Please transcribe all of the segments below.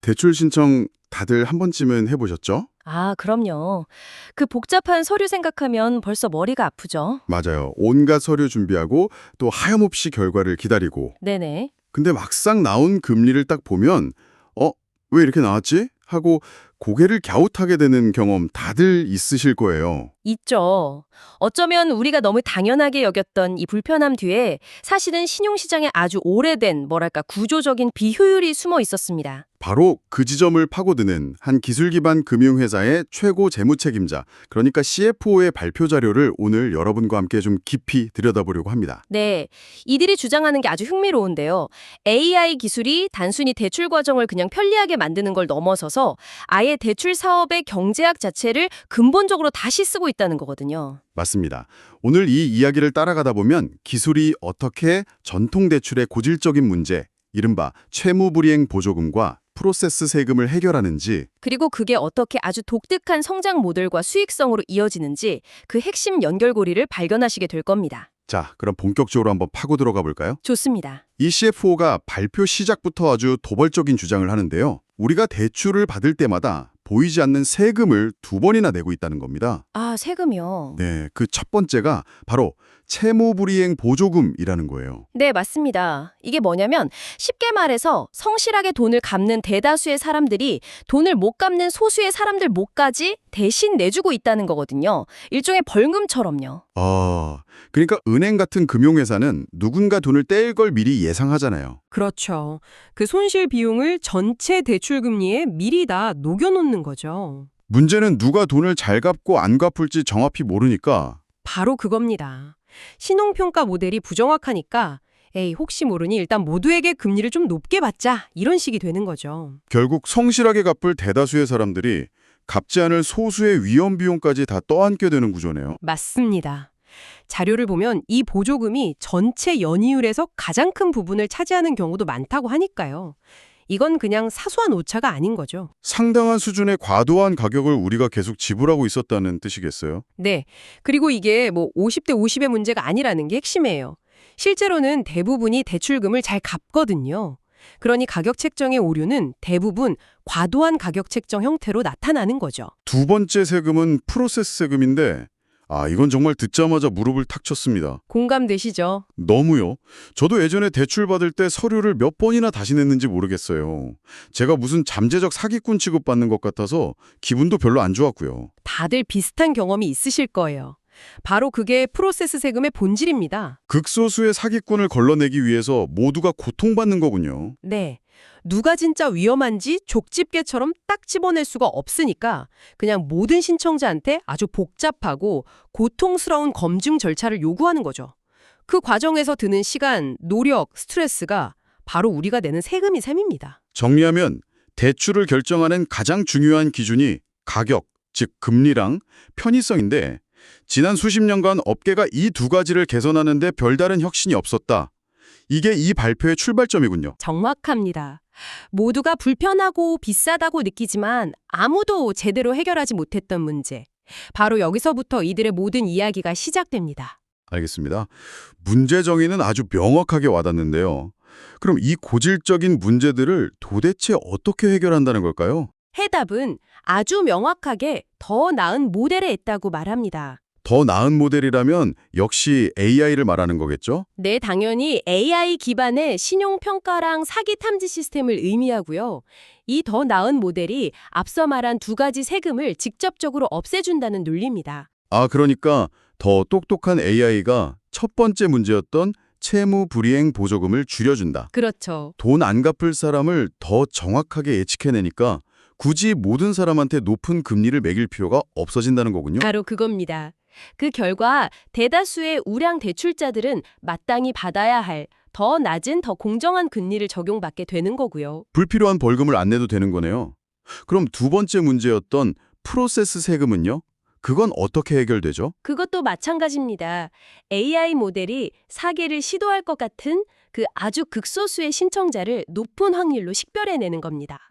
대출 신청 다들 한 번쯤은 해보셨죠? 아, 그럼요. 그 복잡한 서류 생각하면 벌써 머리가 아프죠. 맞아요. 온갖 서류 준비하고 또 하염없이 결과를 기다리고. 네네. 근데 막상 나온 금리를 딱 보면 어? 왜 이렇게 나왔지? 하고 고개를 갸웃하게 되는 경험 다들 있으실 거예요. 있죠. 어쩌면 우리가 너무 당연하게 여겼던 이 불편함 뒤에 사실은 신용시장에 아주 오래된, 뭐랄까, 구조적인 비효율이 숨어 있었습니다. 바로 그 지점을 파고드는 한 기술 기반 금융회사의 최고 재무 책임자, 그러니까 CFO의 발표 자료를 오늘 여러분과 함께 좀 깊이 들여다보려고 합니다. 네, 이들이 주장하는 게 아주 흥미로운데요. AI 기술이 단순히 대출 과정을 그냥 편리하게 만드는 걸 넘어서서 아예 대출 사업의 경제학 자체를 근본적으로 다시 쓰고 있다는 거거든요. 맞습니다. 오늘 이 이야기를 따라가다 보면 기술이 어떻게 전통 대출의 고질적인 문제, 이른바 채무불이행 보조금과 프로세스 세금을 해결하는지, 그리고 그게 어떻게 아주 독특한 성장 모델과 수익성으로 이어지는지 그 핵심 연결고리를 발견하시게 될 겁니다. 자, 그럼 본격적으로 한번 파고 들어가 볼까요? 좋습니다. 이 CFO가 발표 시작부터 아주 도발적인 주장을 하는데요. 우리가 대출을 받을 때마다 보이지 않는 세금을 2번이나 내고 있다는 겁니다. 아, 세금이요. 네, 그 첫 번째가 바로 채무불이행 보조금이라는 거예요. 네, 맞습니다. 이게 뭐냐면 쉽게 말해서 성실하게 돈을 갚는 대다수의 사람들이 돈을 못 갚는 소수의 사람들 몫까지 대신 내주고 있다는 거거든요. 일종의 벌금처럼요. 그러니까 은행 같은 금융회사는 누군가 돈을 떼일 걸 미리 예상하잖아요. 그렇죠. 그 손실 비용을 전체 대출 금리에 미리 다 녹여놓는 거죠. 문제는 누가 돈을 잘 갚고 안 갚을지 정확히 모르니까 바로 그겁니다. 신용평가 모델이 부정확하니까 에이 혹시 모르니 일단 모두에게 금리를 좀 높게 받자 이런 식이 되는 거죠. 결국 성실하게 갚을 대다수의 사람들이 갚지 않을 소수의 위험 비용까지 다 떠안게 되는 구조네요. 맞습니다. 자료를 보면 이 보조금이 전체 연이율에서 가장 큰 부분을 차지하는 경우도 많다고 하니까요. 이건 그냥 사소한 오차가 아닌 거죠. 상당한 수준의 과도한 가격을 우리가 계속 지불하고 있었다는 뜻이겠어요? 네. 그리고 이게 뭐 50대 50의 문제가 아니라는 게 핵심이에요. 실제로는 대부분이 대출금을 잘 갚거든요. 그러니 가격 책정의 오류는 대부분 과도한 가격 책정 형태로 나타나는 거죠. 두 번째 세금은 프로세스 세금인데 이건 정말 듣자마자 무릎을 탁 쳤습니다. 공감되시죠? 너무요. 저도 예전에 대출 받을 때 서류를 몇 번이나 다시 냈는지 모르겠어요. 제가 무슨 잠재적 사기꾼 취급받는 것 같아서 기분도 별로 안 좋았고요. 다들 비슷한 경험이 있으실 거예요. 바로 그게 프로세스 세금의 본질입니다. 극소수의 사기꾼을 걸러내기 위해서 모두가 고통받는 거군요. 네. 누가 진짜 위험한지 족집게처럼 딱 집어낼 수가 없으니까 그냥 모든 신청자한테 아주 복잡하고 고통스러운 검증 절차를 요구하는 거죠. 그 과정에서 드는 시간, 노력, 스트레스가 바로 우리가 내는 세금이 셈입니다. 정리하면 대출을 결정하는 가장 중요한 기준이 가격, 즉 금리랑 편의성인데 지난 수십 년간 업계가 이 두 가지를 개선하는 데 별다른 혁신이 없었다. 이게 이 발표의 출발점이군요. 정확합니다. 모두가 불편하고 비싸다고 느끼지만 아무도 제대로 해결하지 못했던 문제. 바로 여기서부터 이들의 모든 이야기가 시작됩니다. 알겠습니다. 문제 정의는 아주 명확하게 와닿는데요. 그럼 이 고질적인 문제들을 도대체 어떻게 해결한다는 걸까요? 해답은 아주 명확하게 더 나은 모델에 있다고 말합니다. 더 나은 모델이라면 역시 AI를 말하는 거겠죠? 네, 당연히 AI 기반의 신용평가랑 사기 탐지 시스템을 의미하고요. 이 더 나은 모델이 앞서 말한 두 가지 세금을 직접적으로 없애준다는 논리입니다. 그러니까 더 똑똑한 AI가 첫 번째 문제였던 채무 불이행 보조금을 줄여준다. 그렇죠. 돈 안 갚을 사람을 더 정확하게 예측해내니까 굳이 모든 사람한테 높은 금리를 매길 필요가 없어진다는 거군요. 바로 그겁니다. 그 결과 대다수의 우량 대출자들은 마땅히 받아야 할 더 낮은 더 공정한 금리를 적용받게 되는 거고요. 불필요한 벌금을 안 내도 되는 거네요. 그럼 두 번째 문제였던 프로세스 세금은요? 그건 어떻게 해결되죠? 그것도 마찬가지입니다. AI 모델이 사기를 시도할 것 같은 그 아주 극소수의 신청자를 높은 확률로 식별해내는 겁니다.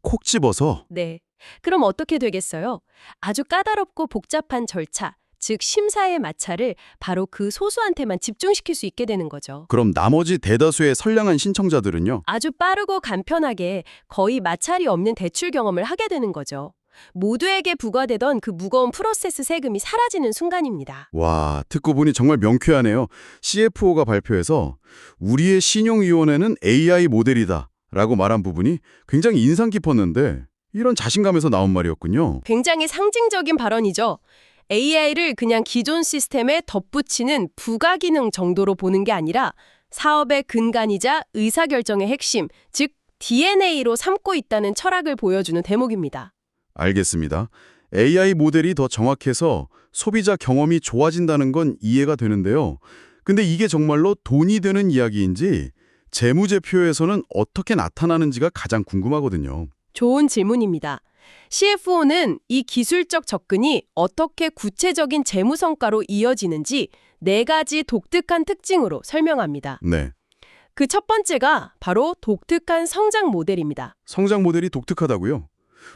콕 집어서? 네. 그럼 어떻게 되겠어요? 아주 까다롭고 복잡한 절차, 즉 심사의 마찰을 바로 그 소수한테만 집중시킬 수 있게 되는 거죠. 그럼 나머지 대다수의 선량한 신청자들은요? 아주 빠르고 간편하게 거의 마찰이 없는 대출 경험을 하게 되는 거죠. 모두에게 부과되던 그 무거운 프로세스 세금이 사라지는 순간입니다. 와, 듣고 보니 정말 명쾌하네요. CFO가 발표해서 우리의 신용위원회는 AI 모델이다 라고 말한 부분이 굉장히 인상 깊었는데 이런 자신감에서 나온 말이었군요. 굉장히 상징적인 발언이죠. AI를 그냥 기존 시스템에 덧붙이는 부가기능 정도로 보는 게 아니라 사업의 근간이자 의사결정의 핵심, 즉 DNA로 삼고 있다는 철학을 보여주는 대목입니다. 알겠습니다. AI 모델이 더 정확해서 소비자 경험이 좋아진다는 건 이해가 되는데요. 근데 이게 정말로 돈이 되는 이야기인지 재무제표에서는 어떻게 나타나는지가 가장 궁금하거든요. 좋은 질문입니다. CFO는 이 기술적 접근이 어떻게 구체적인 재무 성과로 이어지는지 4가지 독특한 특징으로 설명합니다. 네. 그 첫 번째가 바로 독특한 성장 모델입니다. 성장 모델이 독특하다고요?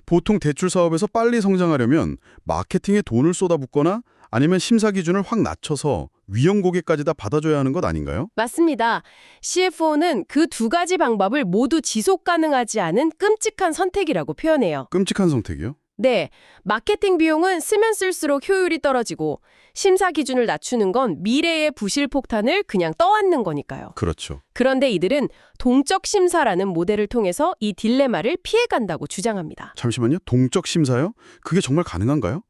보통 대출 사업에서 빨리 성장하려면 마케팅에 돈을 쏟아붓거나 아니면 심사 기준을 확 낮춰서 위험 고객까지 다 받아줘야 하는 것 아닌가요? 맞습니다. CFO는 그 2가지 방법을 모두 지속 가능하지 않은 끔찍한 선택이라고 표현해요. 끔찍한 선택이요? 네, 마케팅 비용은 쓰면 쓸수록 효율이 떨어지고 심사 기준을 낮추는 건 미래의 부실 폭탄을 그냥 떠안는 거니까요. 그렇죠. 그런데 이들은 동적 심사라는 모델을 통해서 이 딜레마를 피해간다고 주장합니다. 잠시만요. 동적 심사요? 그게 정말 가능한가요?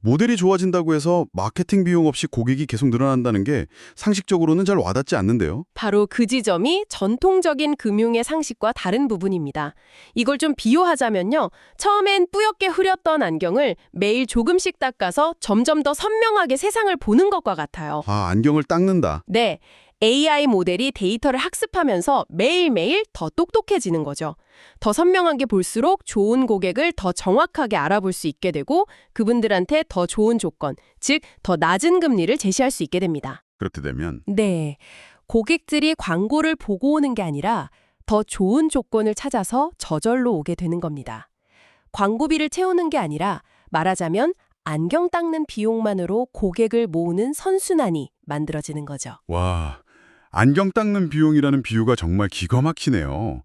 모델이 좋아진다고 해서 마케팅 비용 없이 고객이 계속 늘어난다는 게 상식적으로는 잘 와닿지 않는데요. 바로 그 지점이 전통적인 금융의 상식과 다른 부분입니다. 이걸 좀 비유하자면요. 처음엔 뿌옇게 흐렸던 안경을 매일 조금씩 닦아서 점점 더 선명하게 세상을 보는 것과 같아요. 아, 안경을 닦는다. 네, AI 모델이 데이터를 학습하면서 매일매일 더 똑똑해지는 거죠. 더 선명하게 볼수록 좋은 고객을 더 정확하게 알아볼 수 있게 되고 그분들한테 더 좋은 조건, 즉 더 낮은 금리를 제시할 수 있게 됩니다. 그렇게 되면 네, 고객들이 광고를 보고 오는 게 아니라 더 좋은 조건을 찾아서 저절로 오게 되는 겁니다. 광고비를 채우는 게 아니라 말하자면 안경 닦는 비용만으로 고객을 모으는 선순환이 만들어지는 거죠. 와, 안경 닦는 비용이라는 비유가 정말 기가 막히네요.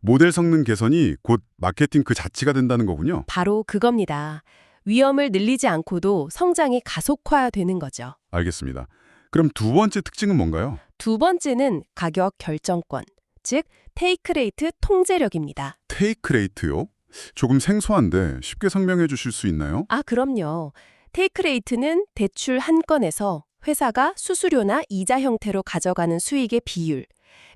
모델 성능 개선이 곧 마케팅 그 자체가 된다는 거군요. 바로 그겁니다. 위험을 늘리지 않고도 성장이 가속화되는 거죠. 알겠습니다. 그럼 두 번째 특징은 뭔가요? 두 번째는 가격 결정권, 즉 테이크 레이트 통제력입니다. 테이크 레이트요? 조금 생소한데 쉽게 설명해 주실 수 있나요? 아, 그럼요. 테이크 레이트는 대출 한 건에서 회사가 수수료나 이자 형태로 가져가는 수익의 비율.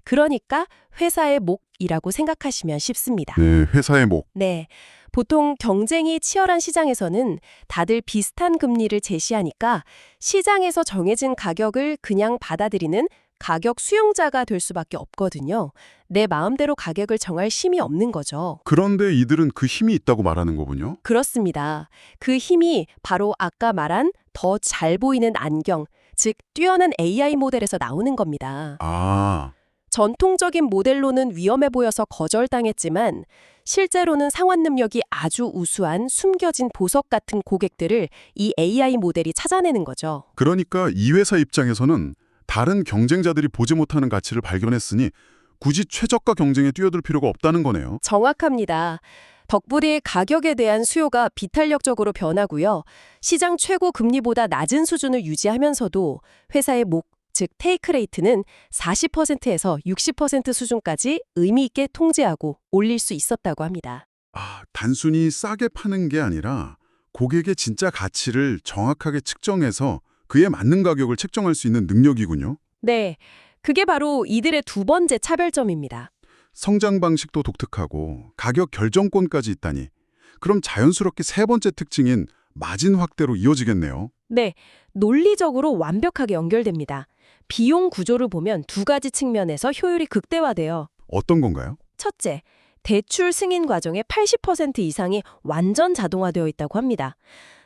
그러니까 회사의 몫이라고 생각하시면 쉽습니다. 네, 회사의 목. 네. 보통 경쟁이 치열한 시장에서는 다들 비슷한 금리를 제시하니까 시장에서 정해진 가격을 그냥 받아들이는 가격 수용자가 될 수밖에 없거든요. 내 마음대로 가격을 정할 힘이 없는 거죠. 그런데 이들은 그 힘이 있다고 말하는 거군요. 그렇습니다. 그 힘이 바로 아까 말한 더 잘 보이는 안경, 즉 뛰어난 AI 모델에서 나오는 겁니다. 아, 전통적인 모델로는 위험해 보여서 거절당했지만 실제로는 상환 능력이 아주 우수한 숨겨진 보석 같은 고객들을 이 AI 모델이 찾아내는 거죠. 그러니까 이 회사 입장에서는 다른 경쟁자들이 보지 못하는 가치를 발견했으니 굳이 최저가 경쟁에 뛰어들 필요가 없다는 거네요. 정확합니다. 덕분에 가격에 대한 수요가 비탄력적으로 변하고요. 시장 최고 금리보다 낮은 수준을 유지하면서도 회사의 목, 즉 테이크 레이트는 40%에서 60% 수준까지 의미 있게 통제하고 올릴 수 있었다고 합니다. 아, 단순히 싸게 파는 게 아니라 고객의 진짜 가치를 정확하게 측정해서 그에 맞는 가격을 책정할 수 있는 능력이군요. 네, 그게 바로 이들의 두 번째 차별점입니다. 성장 방식도 독특하고 가격 결정권까지 있다니. 그럼 자연스럽게 세 번째 특징인 마진 확대로 이어지겠네요. 네, 논리적으로 완벽하게 연결됩니다. 비용 구조를 보면 2가지 측면에서 효율이 극대화돼요. 어떤 건가요? 첫째, 대출 승인 과정의 80% 이상이 완전 자동화되어 있다고 합니다.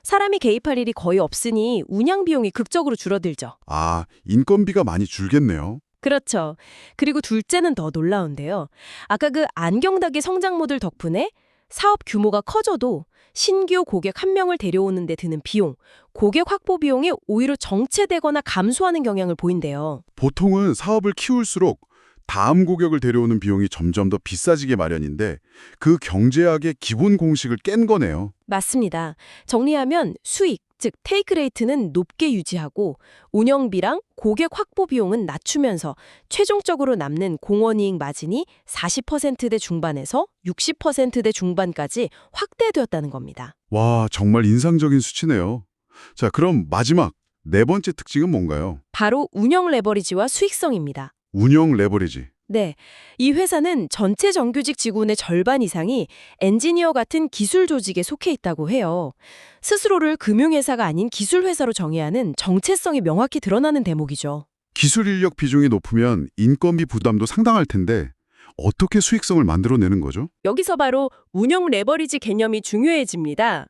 사람이 개입할 일이 거의 없으니 운영 비용이 극적으로 줄어들죠. 아, 인건비가 많이 줄겠네요. 그렇죠. 그리고 둘째는 더 놀라운데요. 아까 그 안경 닦이 성장 모델 덕분에 사업 규모가 커져도 신규 고객 한 명을 데려오는 데 드는 비용, 고객 확보 비용이 오히려 정체되거나 감소하는 경향을 보인대요. 보통은 사업을 키울수록 다음 고객을 데려오는 비용이 점점 더 비싸지게 마련인데 그 경제학의 기본 공식을 깬 거네요. 맞습니다. 정리하면 수익, 즉 테이크 레이트는 높게 유지하고 운영비랑 고객 확보 비용은 낮추면서 최종적으로 남는 공원이익 마진이 40%대 중반에서 60%대 중반까지 확대되었다는 겁니다. 와, 정말 인상적인 수치네요. 자, 그럼 마지막 네 번째 특징은 뭔가요? 바로 운영 레버리지와 수익성입니다. 운영 레버리지. 네, 이 회사는 전체 정규직 직원의 절반 이상이 엔지니어 같은 기술 조직에 속해 있다고 해요. 스스로를 금융회사가 아닌 기술회사로 정의하는 정체성이 명확히 드러나는 대목이죠. 기술 인력 비중이 높으면 인건비 부담도 상당할 텐데 어떻게 수익성을 만들어내는 거죠? 여기서 바로 운영 레버리지 개념이 중요해집니다.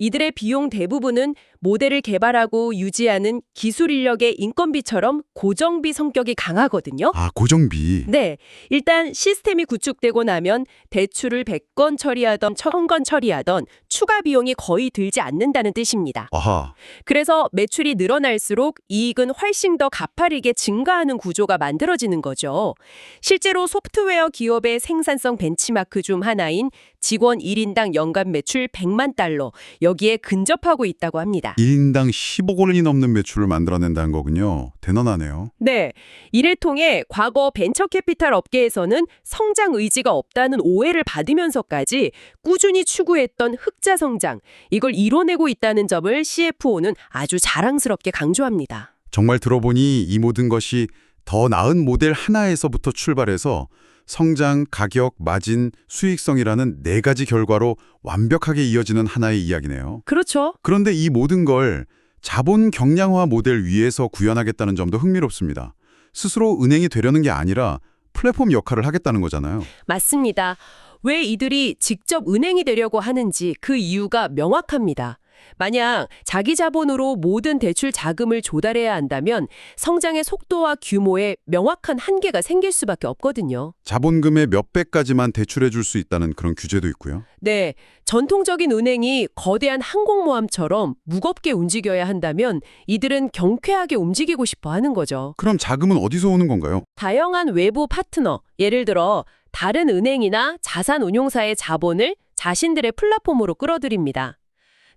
이들의 비용 대부분은 모델을 개발하고 유지하는 기술 인력의 인건비처럼 고정비 성격이 강하거든요. 아, 고정비. 네, 일단 시스템이 구축되고 나면 대출을 100건 처리하던 1000건 처리하던 추가 비용이 거의 들지 않는다는 뜻입니다. 아하. 그래서 매출이 늘어날수록 이익은 훨씬 더 가파르게 증가하는 구조가 만들어지는 거죠. 실제로 소프트웨어 기업의 생산성 벤치마크 중 하나인 직원 1인당 연간 매출 100만 달러, 여기에 근접하고 있다고 합니다. 1인당 15억 원이 넘는 매출을 만들어낸다는 거군요. 대단하네요. 네, 이를 통해 과거 벤처캐피탈 업계에서는 성장 의지가 없다는 오해를 받으면서까지 꾸준히 추구했던 흑자 성장, 이걸 이뤄내고 있다는 점을 CFO는 아주 자랑스럽게 강조합니다. 정말 들어보니 이 모든 것이 더 나은 모델 하나에서부터 출발해서 성장, 가격, 마진, 수익성이라는 네 가지 결과로 완벽하게 이어지는 하나의 이야기네요. 그렇죠. 그런데 이 모든 걸 자본 경량화 모델 위에서 구현하겠다는 점도 흥미롭습니다. 스스로 은행이 되려는 게 아니라 플랫폼 역할을 하겠다는 거잖아요. 맞습니다. 왜 이들이 직접 은행이 되려고 하는지 그 이유가 명확합니다. 만약 자기 자본으로 모든 대출 자금을 조달해야 한다면 성장의 속도와 규모에 명확한 한계가 생길 수밖에 없거든요. 자본금의 몇 배까지만 대출해 줄 수 있다는 그런 규제도 있고요. 네, 전통적인 은행이 거대한 항공모함처럼 무겁게 움직여야 한다면 이들은 경쾌하게 움직이고 싶어 하는 거죠. 그럼 자금은 어디서 오는 건가요? 다양한 외부 파트너, 예를 들어 다른 은행이나 자산운용사의 자본을 자신들의 플랫폼으로 끌어들입니다.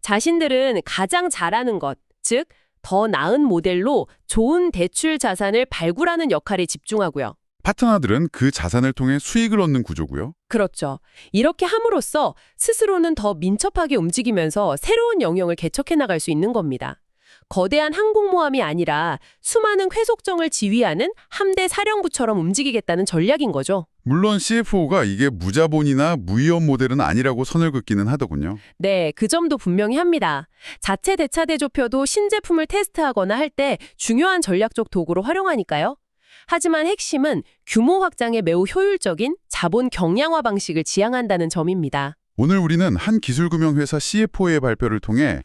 자신들은 가장 잘하는 것, 즉 더 나은 모델로 좋은 대출 자산을 발굴하는 역할에 집중하고요. 파트너들은 그 자산을 통해 수익을 얻는 구조고요. 그렇죠. 이렇게 함으로써 스스로는 더 민첩하게 움직이면서 새로운 영역을 개척해 나갈 수 있는 겁니다. 거대한 항공모함이 아니라 수많은 회속정을 지휘하는 함대 사령부처럼 움직이겠다는 전략인 거죠. 물론 CFO가 이게 무자본이나 무위험 모델은 아니라고 선을 긋기는 하더군요. 네, 그 점도 분명히 합니다. 자체 대차 대조표도 신제품을 테스트하거나 할 때 중요한 전략적 도구로 활용하니까요. 하지만 핵심은 규모 확장에 매우 효율적인 자본 경량화 방식을 지향한다는 점입니다. 오늘 우리는 한 기술금융회사 CFO의 발표를 통해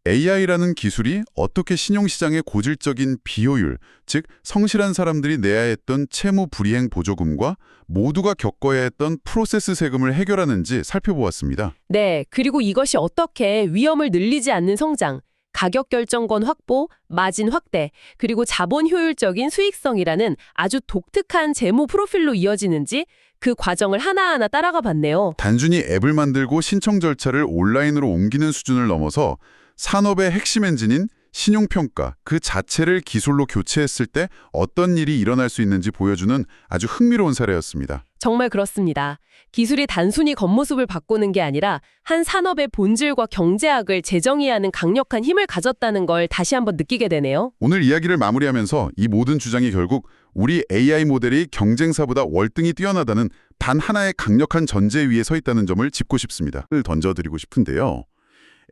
AI라는 기술이 어떻게 신용시장의 고질적인 비효율, 즉 성실한 사람들이 내야 했던 채무 불이행 보조금과 모두가 겪어야 했던 프로세스 세금을 해결하는지 살펴보았습니다. 네, 그리고 이것이 어떻게 위험을 늘리지 않는 성장, 가격 결정권 확보, 마진 확대, 그리고 자본 효율적인 수익성이라는 아주 독특한 재무 프로필로 이어지는지 그 과정을 하나하나 따라가 봤네요. 단순히 앱을 만들고 신청 절차를 온라인으로 옮기는 수준을 넘어서 산업의 핵심 엔진인 신용평가 그 자체를 기술로 교체했을 때 어떤 일이 일어날 수 있는지 보여주는 아주 흥미로운 사례였습니다. 정말 그렇습니다. 기술이 단순히 겉모습을 바꾸는 게 아니라 한 산업의 본질과 경제학을 재정의하는 강력한 힘을 가졌다는 걸 다시 한번 느끼게 되네요. 오늘 이야기를 마무리하면서 이 모든 주장이 결국 우리 AI 모델이 경쟁사보다 월등히 뛰어나다는 단 하나의 강력한 전제 위에 서 있다는 점을 짚고 싶습니다. 던져드리고 싶은데요.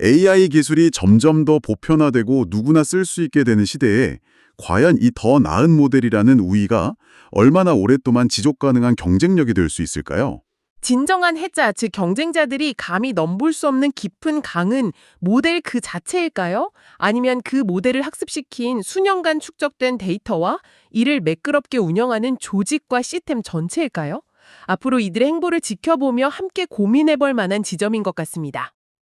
AI 기술이 점점 더 보편화되고 누구나 쓸 수 있게 되는 시대에 과연 이 더 나은 모델이라는 우위가 얼마나 오랫동안 지속 가능한 경쟁력이 될 수 있을까요? 진정한 해자, 즉 경쟁자들이 감히 넘볼 수 없는 깊은 강은 모델 그 자체일까요? 아니면 그 모델을 학습시킨 수년간 축적된 데이터와 이를 매끄럽게 운영하는 조직과 시스템 전체일까요? 앞으로 이들의 행보를 지켜보며 함께 고민해볼 만한 지점인 것 같습니다.